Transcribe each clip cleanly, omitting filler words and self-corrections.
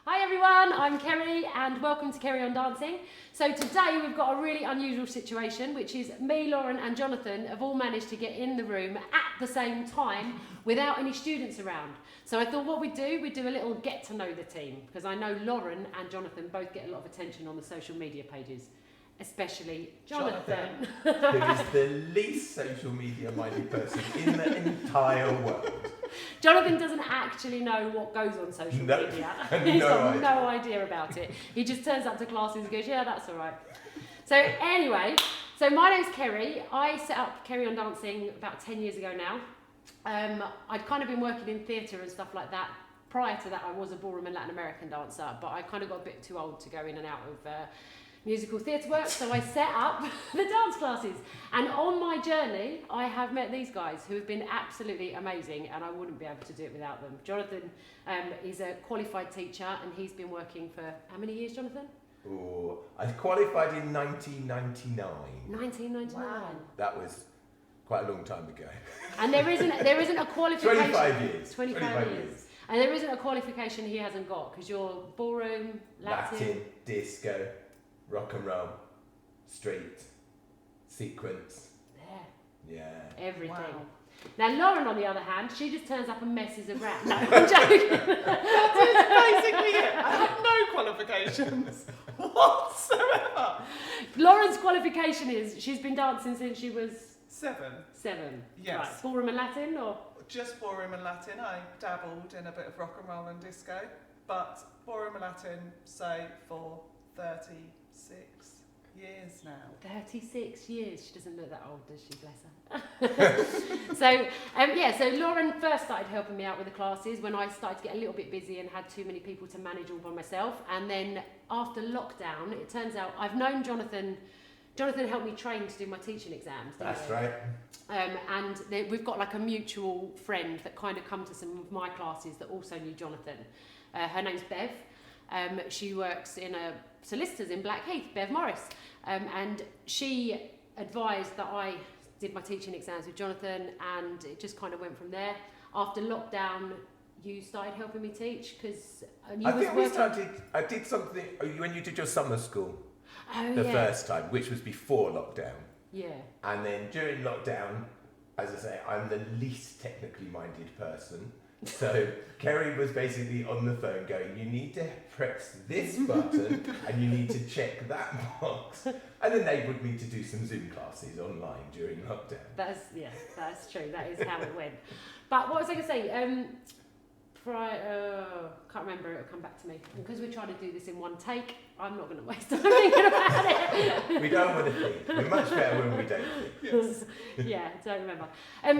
Hi everyone, I'm Kerry and welcome to Kerry On Dancing. So today we've got a really unusual situation, which is me, Lauren and Jonathan have all managed to get in the room at the same time without any students around. So I thought what we'd do a little get to know the team, because I know Lauren and Jonathan both get a lot of attention on the social media pages, especially Jonathan. Who is the least social media minded person in the entire world. Jonathan doesn't actually know what goes on social media. He's got no idea about it. He just turns up to classes and goes, yeah, that's all right. So anyway, my name's Kerry. I set up Kerry On Dancing about 10 years ago now. I'd kind of been working in theatre and stuff like that. Prior to that, I was a ballroom and Latin American dancer, but I kind of got a bit too old to go in and out of musical theatre work, so I set up the dance classes. And on my journey, I have met these guys who have been absolutely amazing, and I wouldn't be able to do it without them. Jonathan is a qualified teacher, and he's been working for how many years, Jonathan? Oh, I qualified in 1999. 1999. Wow. That was quite a long time ago. And there isn't a qualification. 25 years. 25 years. And there isn't a qualification he hasn't got, because you're ballroom, Latin, disco, rock and roll, street, sequence. Yeah. Everything. Wow. Now Lauren, on the other hand, she just turns up and messes around. No, I'm joking. That is basically it. I have no qualifications whatsoever. Lauren's qualification is she's been dancing since she was 7. 7. Yes. Right. Ballroom and Latin, or? Just ballroom and Latin. I dabbled in a bit of rock and roll and disco, but ballroom and Latin, say, for 36 years now. 36 years. She doesn't look that old, does she? Bless her. So Lauren first started helping me out with the classes when I started to get a little bit busy and had too many people to manage all by myself. And then after lockdown, it turns out I've known Jonathan. Jonathan helped me train to do my teaching exams. That's right. We've got like a mutual friend that kind of come to some of my classes that also knew Jonathan. Her name's Bev. She works in a solicitor's in Blackheath, Bev Morris. And she advised that I did my teaching exams with Jonathan, and it just kind of went from there. After lockdown, you started helping me teach because I did something when you did your summer school first time, which was before lockdown. Yeah. And then during lockdown, as I say, I'm the least technically minded person. So Kerry was basically on the phone going, you need to press this button and you need to check that box, and enabled me to do some Zoom classes online during lockdown. That's true. That is how it went. But what was I going to say? Can't remember, it'll come back to me. And because we're trying to do this in one take, I'm not going to waste time thinking about it. We don't want to think. We're much better when we don't think. Yes. Yeah, don't remember.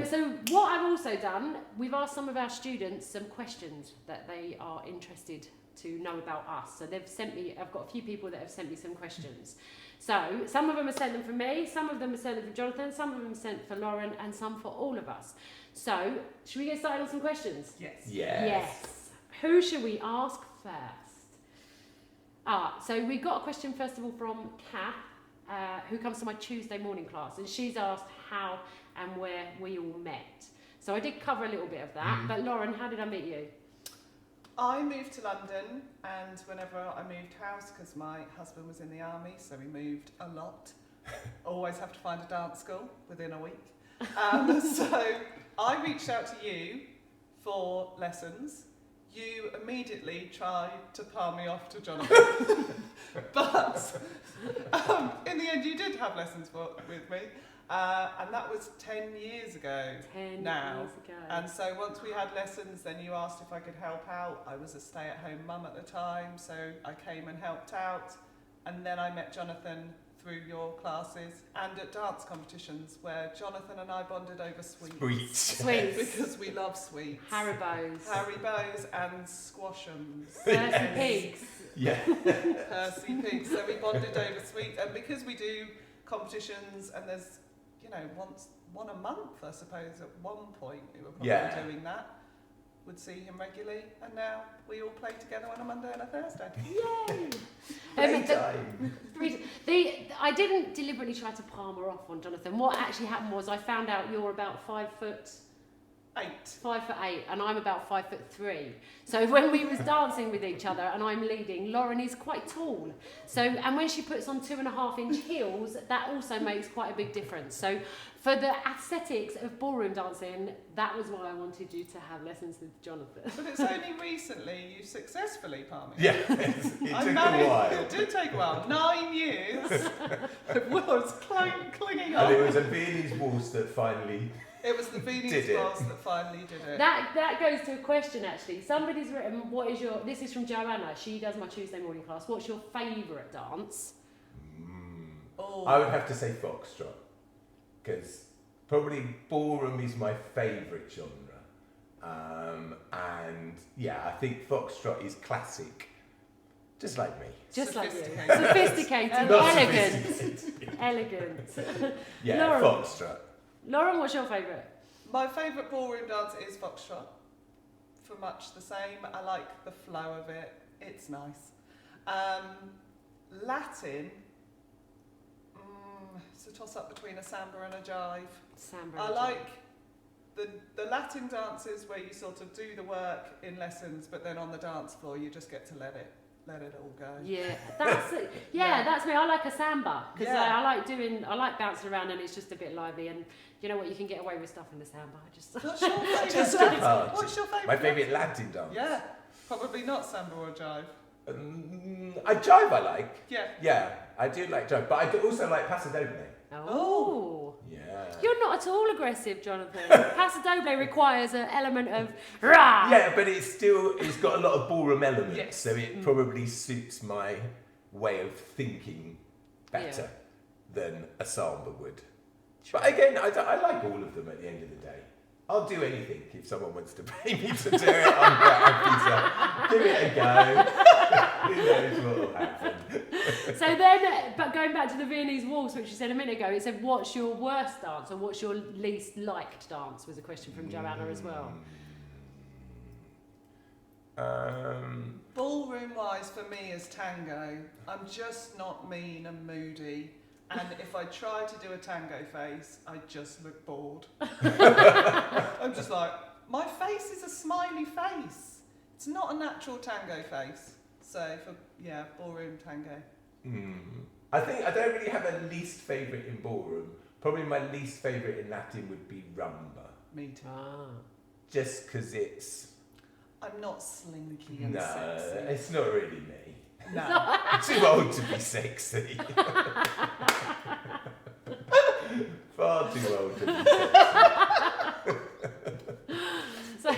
So what I've also done, we've asked some of our students some questions that they are interested to know about us. So I've got a few people that have sent me some questions. So some of them have sent them for me, some of them have sent them for Jonathan, some of them have sent for Lauren, and some for all of us. So, should we get started on some questions? Yes. Who should we ask first? So we got a question first of all from Kath, who comes to my Tuesday morning class, and she's asked how and where we all met. So I did cover a little bit of that, but Lauren, how did I meet you? I moved to London, and whenever I moved house, because my husband was in the army, so we moved a lot, always have to find a dance school within a week. So I reached out to you for lessons. You immediately tried to palm me off to Jonathan. But in the end, you did have lessons with me. And that was 10 years ago. 10 years ago. And so once we had lessons, then you asked if I could help out. I was a stay-at-home mum at the time, so I came and helped out. And then I met Jonathan through your classes and at dance competitions where Jonathan and I bonded over sweets. Because we love sweets. Haribos and squashums. Percy Pigs. Yeah. Percy Pigs. So we bonded over sweets, and because we do competitions and there's, one a month, I suppose, at one point we were probably doing that. Would see him regularly, and now we all play together on a Monday and a Thursday. Yay! I didn't deliberately try to palm her off on Jonathan. What actually happened was I found out you're about 5 foot 8. 5'8", and I'm about 5'3". So when we was dancing with each other and I'm leading, Lauren is quite tall. So, and when she puts on 2.5-inch heels, that also makes quite a big difference. So for the aesthetics of ballroom dancing, that was why I wanted you to have lessons with Jonathan. But it's only recently you successfully, Palmy. Yeah, it took a while. It did take a while. 9 years. It was clinging on. And it was a Viennese waltz that finally... It was the Viennese waltz that finally did it. That goes to a question actually. Somebody's written, what is your, this is from Joanna, she does my Tuesday morning class, what's your favourite dance? Oh. I would have to say foxtrot, because probably ballroom is my favourite genre. And yeah, I think foxtrot is classic, just like me. Just like you. Sophisticated. Sophisticated, Not elegant. sophisticated. Elegant. Yeah, Lauren. foxtrot. Lauren, what's your favourite? My favourite ballroom dance is foxtrot. For much the same. I like the flow of it. It's nice. Latin. It's a toss-up between a samba and a jive. Samba. I like the Latin dances where you sort of do the work in lessons, but then on the dance floor you just get to let it all go. Yeah, that's it. That's me. I like a samba because Yeah. I like bouncing around and it's just a bit lively, and you know what, you can get away with stuff in the samba. What's your favourite Just a dance? party. What's your favourite My favourite dance? Latin dance. Yeah, probably not samba or jive. I jive I like. Yeah. Yeah, I do like jive, but I do also like paso doble. Oh. Yeah. You're not at all aggressive, Jonathan. Paso doble requires an element of rah. Yeah, but it's got a lot of ballroom elements, Yes. so it probably suits my way of thinking better than a samba would. But again, I like all of them at the end of the day. I'll do anything if someone wants to pay me to do it. I'm quite happy to give it a go. Who knows what will happen? So then, but going back to the Viennese waltz, which you said a minute ago, it said, what's your worst dance or what's your least liked dance, was a question from Joanna as well. Ballroom wise for me is tango. I'm just not mean and moody. And if I try to do a tango face, I just look bored. I'm just like, my face is a smiley face. It's not a natural tango face. So ballroom tango. I think I don't really have a least favourite in ballroom. Probably my least favourite in Latin would be rumba. Me too. Just because it's... I'm not slinky and sexy. It's not really me. No. I'm too old to be sexy. Far too old to be sexy. So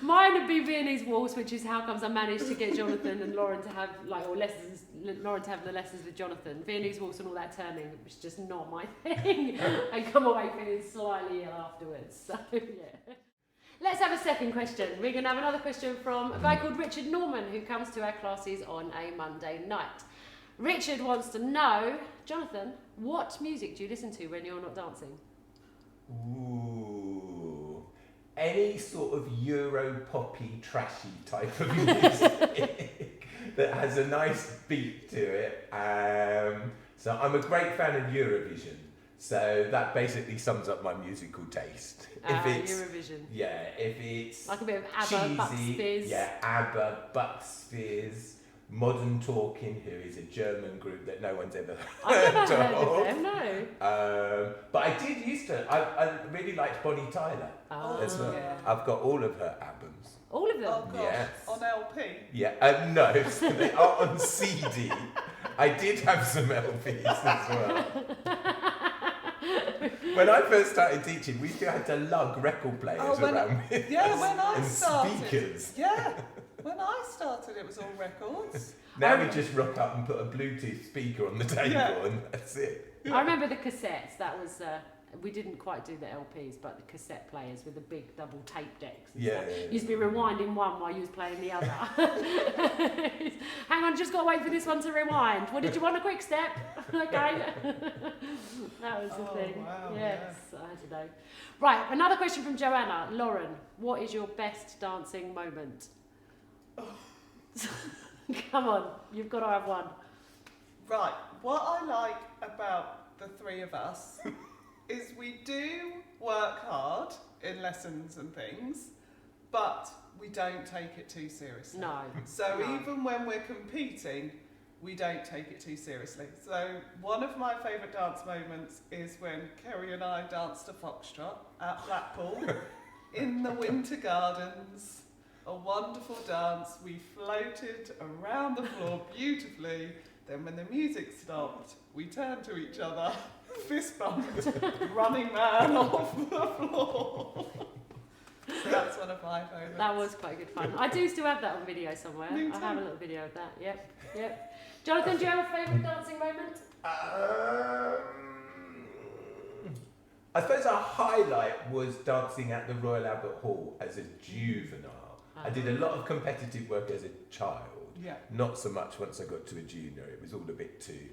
mine would be Viennese waltz, which is how comes I managed to get Jonathan and Lauren to have Lauren to have the lessons with Jonathan. Viennese waltz and all that turning was just not my thing. I come away feeling slightly ill afterwards. So yeah. Let's have a second question. We're going to have another question from a guy called Richard Norman, who comes to our classes on a Monday night. Richard wants to know, Jonathan, what music do you listen to when you're not dancing? Ooh. Any sort of Euro poppy, trashy type of music that has a nice beat to it. So I'm a great fan of Eurovision. So that basically sums up my musical taste. If it's Eurovision. Yeah, if it's like a bit of ABBA, Bucks cheesy, Fizz. yeah, ABBA, Bucks Fizz, Modern Talking, who is a German group that no one's ever I've never heard heard of them, no. But I did used to. I really liked Bonnie Tyler as well. Yeah. I've got all of her albums. All of them? Oh gosh, Yes. on LP? Yeah, no, so they are on CD. I did have some LPs as well. When I first started teaching, we still had to lug record players around with us when I and started. speakers. Yeah, when I started, it was all records. Now we just rock up and put a Bluetooth speaker on the table and that's it. I remember the cassettes. That was we didn't quite do the LPs, but the cassette players with the big double tape decks. And stuff. Used to be rewinding one while you was playing the other. Hang on, just got to wait for this one to rewind. What did you want? A quick step? Okay. That was the thing. Wow, yes, I don't know. Right, another question from Joanna. Lauren, what is your best dancing moment? Come on, you've got to have one. Right, what I like about the three of us is we do work hard in lessons and things, but we don't take it too seriously. No. So No. even when we're competing, we don't take it too seriously. So one of my favourite dance moments is when Kerry and I danced a foxtrot at Blackpool in the Winter Gardens. A wonderful dance. We floated around the floor beautifully. Then when the music stopped, we turned to each other, fist bumped, running man off the floor. So that's one of my favourites. That was quite good fun. I do still have that on video somewhere. Me I have a too. little video of that. Yep. Jonathan, do you have a favourite dancing moment? I suppose our highlight was dancing at the Royal Albert Hall as a juvenile. I did a lot of competitive work as a child. Yeah. Not so much once I got to a junior. It was all a bit too,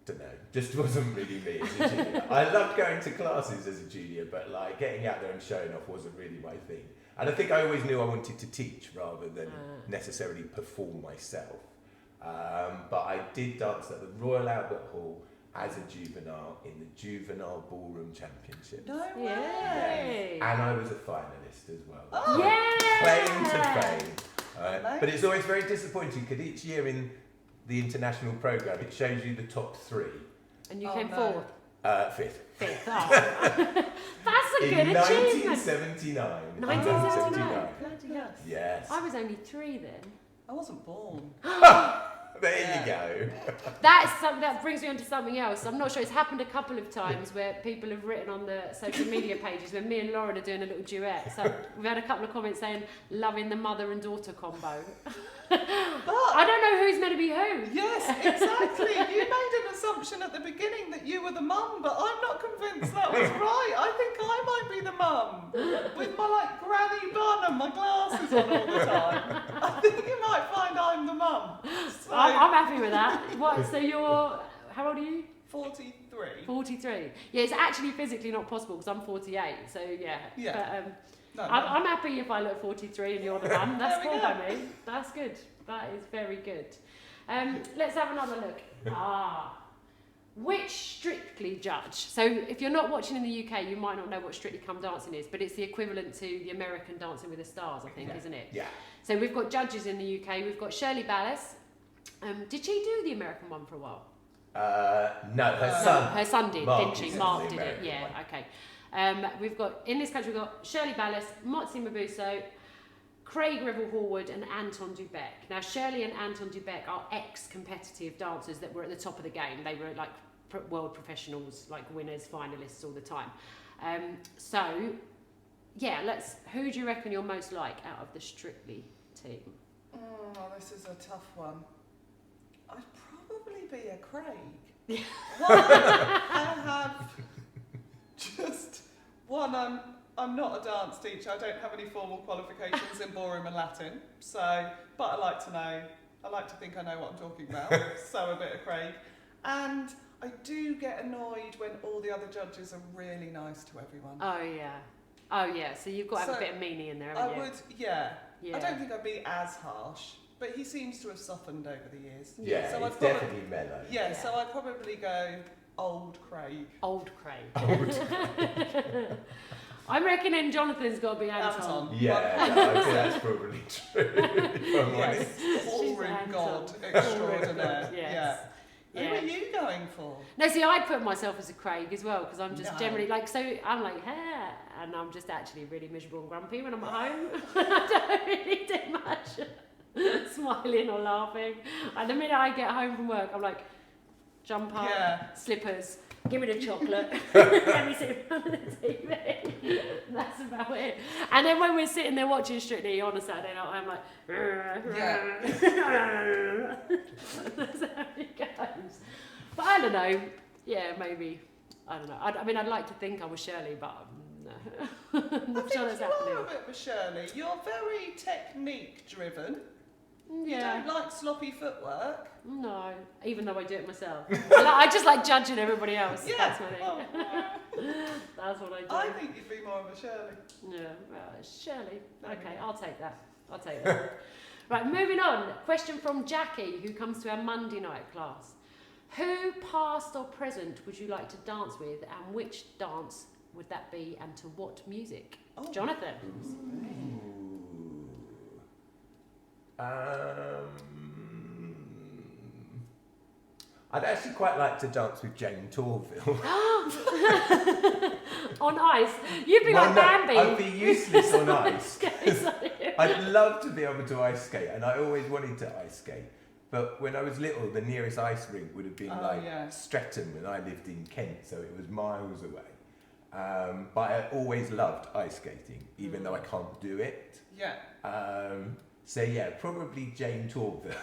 don't know, just wasn't really me as a junior. I loved going to classes as a junior, but like getting out there and showing off wasn't really my thing. And I think I always knew I wanted to teach rather than necessarily perform myself. But I did dance at the Royal Albert Hall as a juvenile in the Juvenile Ballroom Championships. No way. Yay! And I was a finalist as well. Oh. So Yeah! claim to fame. Amazing. But it's always very disappointing because each year in the international programme it shows you the top three. And you Oh, came no. Fifth. fifth. Oh. That's a good In achievement. 1979. 1979. Bloody hell. Yes. I was only 3 then. I wasn't born. There you go. That's something that brings me on to something else. I'm not sure, it's happened a couple of times where people have written on the social media pages when me and Lauren are doing a little duet. So we've had a couple of comments saying loving the mother and daughter combo. But I don't know who's meant to be who. yes, exactly. You made an assumption at the beginning that you were the mum, but I'm not convinced that was right. I think I might be the mum with my like granny bun and my glasses on all the time. I think you might find I'm the mum. So, I'm happy with that. What? So you're, how old are you? 43. 43. Yeah, it's actually physically not possible because I'm 48. So yeah. Yeah. But, No, I'm happy if I look 43 and you're the mum. That's There we cool go. by me. That's good. That is very good. Let's have another look. Which Strictly judge? So if you're not watching in the UK, you might not know what Strictly Come Dancing is, but it's the equivalent to the American Dancing with the Stars, I think, isn't it? Yeah. So we've got judges in the UK. We've got Shirley Ballas. Did she do the American one for a while? No, her son. Her son did, Mark didn't she? did the Mark did it, American yeah, one. okay. We've got, in this country, we've got Shirley Ballas, Motsi Mabuso, Craig Revel-Horwood and Anton Dubek. Now, Shirley and Anton Dubek are ex-competitive dancers that were at the top of the game. They were like world professionals, like winners, finalists all the time. So, yeah, who do you reckon you're most like out of the Strictly team? Oh, this is a tough one. I'd probably be a Craig. I have just one. I'm not a dance teacher. I don't have any formal qualifications in ballroom and Latin. So, but I like to know. I like to think I know what I'm talking about. So a bit of Craig, and I do get annoyed when all the other judges are really nice to everyone. Oh yeah. So you've got to have a bit of meaning in there, haven't you? I would, yeah. Yeah. I don't think I'd be as harsh, but he seems to have softened over the years. Yeah, So it's I'd probably- definitely mellow. Yeah, so I'd probably go old Craig. Old Craig. I'm reckoning Jonathan's got to be Anton. Yeah, I think that's probably true. If I'm honest. Yes, ballroom Anton. god extraordinaire. Yes. Yeah. Who Yeah. are you going for? No, see, I'd put myself as a Craig as well because I'm just No. generally like, so I'm like, yeah, and I'm just actually really miserable and grumpy when I'm at home. I don't really do much smiling or laughing. And the minute I get home from work, I'm like, jump up, Yeah. slippers, give me the chocolate, let me sit in front of the TV. That's about it. And then when we're sitting there watching Strictly on a Saturday night, I'm like, that's how it goes. But I don't know. Yeah, maybe. I don't know. I mean, I'd like to think I was Shirley, but no. I'm not sure that's You happening. are a bit of a Shirley. You're very technique driven. You Yeah. don't like sloppy footwork. No, even though I do it myself. I just like judging everybody else. Yeah. That's what Well, that's what I do. I think you'd be more of a Shirley. Yeah, Shirley. Okay, I'll take that. Right, moving on. Question from Jackie, who comes to our Monday night class. Who, past or present, would you like to dance with, and which dance would that be, and to what music? Oh. Jonathan. I'd actually quite like to dance with Jane Torville. On ice? You'd be like Bambi. I'd be useless on ice. I'd love to be able to ice skate, and I always wanted to ice skate. But when I was little, the nearest ice rink would have been Streatham, and I lived in Kent, so it was miles away. But I always loved ice skating, even though I can't do it. Yeah. So yeah, probably Jane Torville.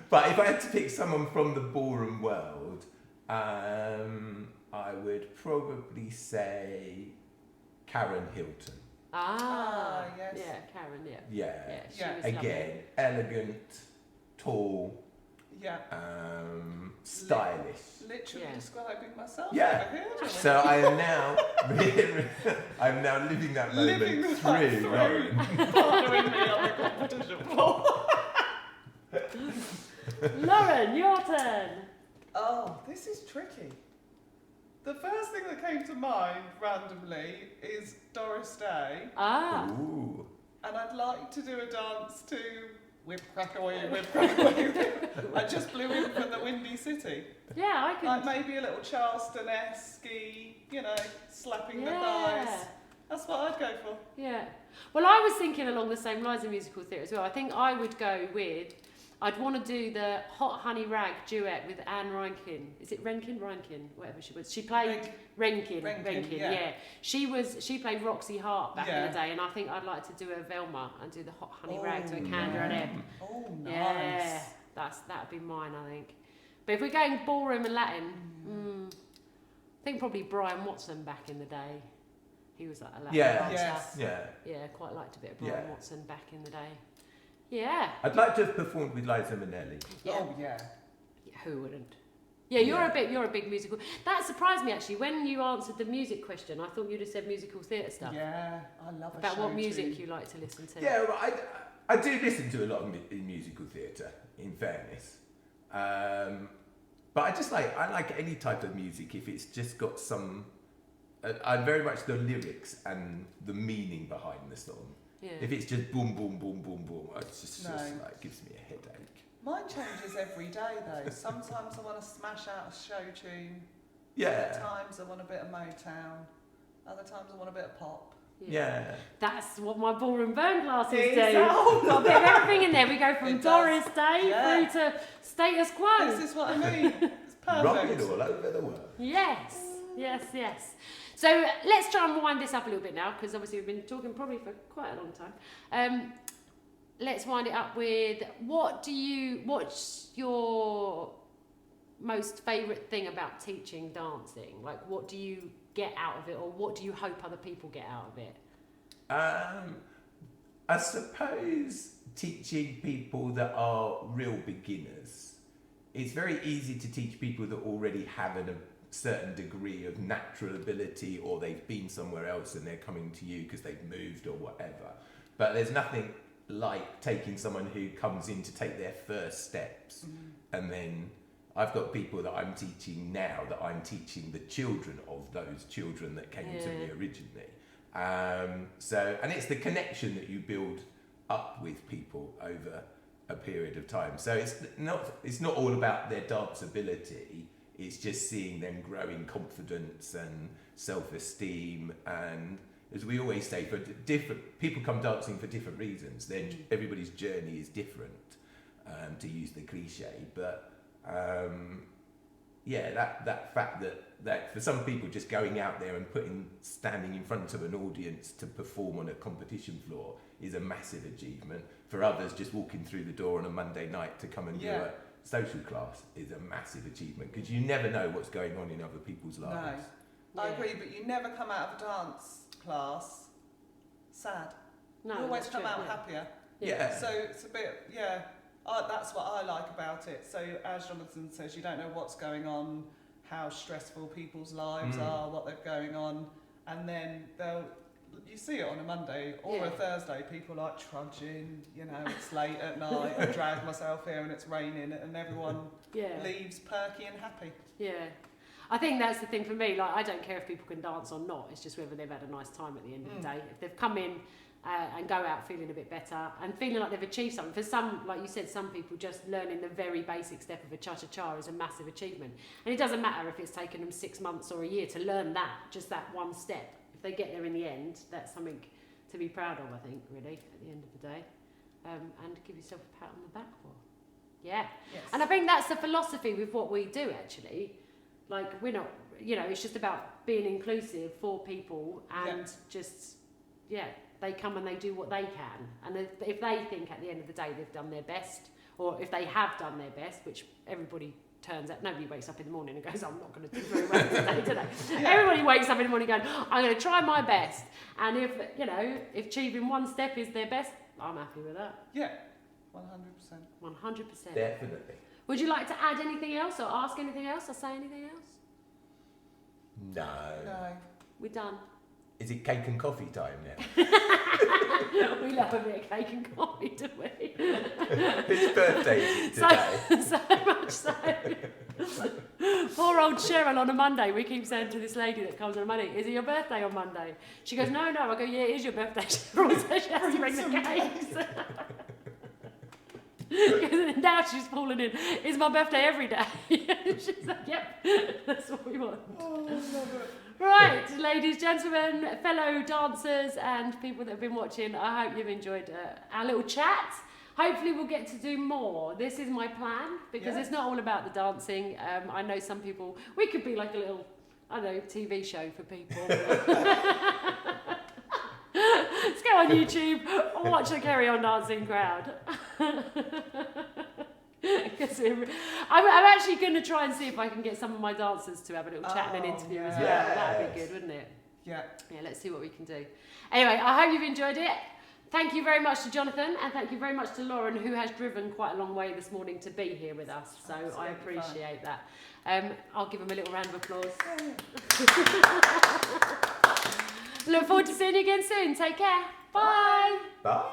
But if I had to pick someone from the ballroom world, I would probably say Karen Hilton. Yes. Yeah, Karen, yeah. Yeah. She was Again, elegant, tall, stylish. Literally describing myself. Yeah. Over here, So I am now, I'm now living that moment through Lauren. Following me on the competition floor. Lauren, your turn. Oh, this is tricky. The first thing that came to mind randomly is Doris Day. Ooh. And I'd like to do a dance to Whip Crack Away, Whip Crack Away. I just blew in from the Windy City. Yeah, I could. Like maybe a little Charleston-esque, slapping the thighs. That's what I'd go for. Yeah. Well, I was thinking along the same lines of musical theatre as well. I think I would go with, I'd want to do the Hot Honey Rag duet with Anne Reinkin. Is it Reinkin? Whatever she was. She played Reinkin, yeah. She played Roxy Hart back in the day, and I think I'd like to do a Velma and do the Hot Honey Rag to a Candor and Ebb. Oh, nice. Yeah, that'd be mine, I think. But if we're going ballroom and Latin, I think probably Brian Watson back in the day. He was like a Latin dancer. Yeah, quite liked a bit of Brian Watson back in the day. Yeah. I'd like to have performed with Liza Minnelli. Yeah. Oh yeah. Who wouldn't? Yeah, you're a big musical. That surprised me actually when you answered the music question. I thought you'd have said musical theatre stuff. Yeah, I love it. About what music you like to listen to. Yeah, well, I do listen to a lot in musical theatre, in fairness. But I like any type of music if it's just got some. I'm very much the lyrics and the meaning behind the song. Yeah. If it's just boom, boom, boom, boom, boom, it's just like gives me a headache. Mine changes every day though. Sometimes I want to smash out a show tune. Yeah. Other times I want a bit of Motown. Other times I want a bit of pop. Yeah. That's what my ballroom burn classes do. Oh, got a bit of everything in there. We go from Doris Day through to status quo. This is what I mean. It's perfect. Rocking all over the world. Yes. So let's try and wind this up a little bit now, because obviously we've been talking probably for quite a long time. Let's wind it up with what's your most favourite thing about teaching dancing? Like, what do you get out of it, or what do you hope other people get out of it? I suppose teaching people that are real beginners. It's very easy to teach people that already have a certain degree of natural ability, or they've been somewhere else and they're coming to you because they've moved or whatever. But there's nothing like taking someone who comes in to take their first steps. And then I've got people that I'm teaching now that I'm teaching the children of those children that came to me originally. And it's the connection that you build up with people over a period of time. So it's not all about their dance ability. It's just seeing them grow in confidence and self-esteem. And as we always say, people come dancing for different reasons. Then everybody's journey is different, to use the cliche. But that fact that for some people, just going out there and standing in front of an audience to perform on a competition floor is a massive achievement. For others, just walking through the door on a Monday night to come and do a social class is a massive achievement, because you never know what's going on in other people's lives. No, I agree, but you never come out of a dance class sad. No, you always come out true, happier. Yeah. So it's a bit, that's what I like about it. So as Jonathan says, you don't know what's going on, how stressful people's lives are, what they're going on, and then they'll you see it on a Monday or a Thursday, people like trudging, you know, it's late at night, I drag myself here and it's raining and everyone leaves perky and happy. Yeah. I think that's the thing for me, like I don't care if people can dance or not, it's just whether they've had a nice time at the end of the day. If they've come in and go out feeling a bit better and feeling like they've achieved something. For some, like you said, some people just learning the very basic step of a cha-cha-cha is a massive achievement. And it doesn't matter if it's taken them 6 months or a year to learn that, just that one step. If they get there in the end, that's something to be proud of, I think, really, at the end of the day. And give yourself a pat on the back for. Yeah. Yes. And I think that's the philosophy with what we do, actually. Like, we're not, you know, it's just about being inclusive for people and just, they come and they do what they can. And if they think at the end of the day they've done their best, or if they have done their best, which everybody turns out, nobody wakes up in the morning and goes, I'm not going to do very well today, do they? Everybody wakes up in the morning going, I'm going to try my best. And if, you know, if achieving one step is their best, I'm happy with that. Yeah, 100%. 100%. Definitely. Would you like to add anything else or ask anything else or say anything else? No. We're done. Is it cake and coffee time now? We love a bit of cake and coffee, don't we? Whose birthday is it today? So much so. Poor old Cheryl on a Monday, we keep saying to this lady that comes on a Monday, is it your birthday on Monday? She goes, no. I go, yeah, it is your birthday. Cheryl, so she has to bring the cakes. Because now she's falling in, it's my birthday every day. She's like, yep, that's what we want. Oh, I love it. Right, ladies, gentlemen, fellow dancers and people that have been watching, I hope you've enjoyed our little chat. Hopefully we'll get to do more. This is my plan, because it's not all about the dancing. I know some people, we could be like a little, I don't know, TV show for people. Let's go on YouTube and watch the Kerry On Dancing crowd. I'm actually going to try and see if I can get some of my dancers to have a little chat and an interview as well. That'd be good, wouldn't it? Yeah. Yeah, let's see what we can do. Anyway, I hope you've enjoyed it. Thank you very much to Jonathan, and thank you very much to Lauren, who has driven quite a long way this morning to be here with us. So I appreciate that. I'll give him a little round of applause. Look forward to seeing you again soon. Take care. Bye. Bye.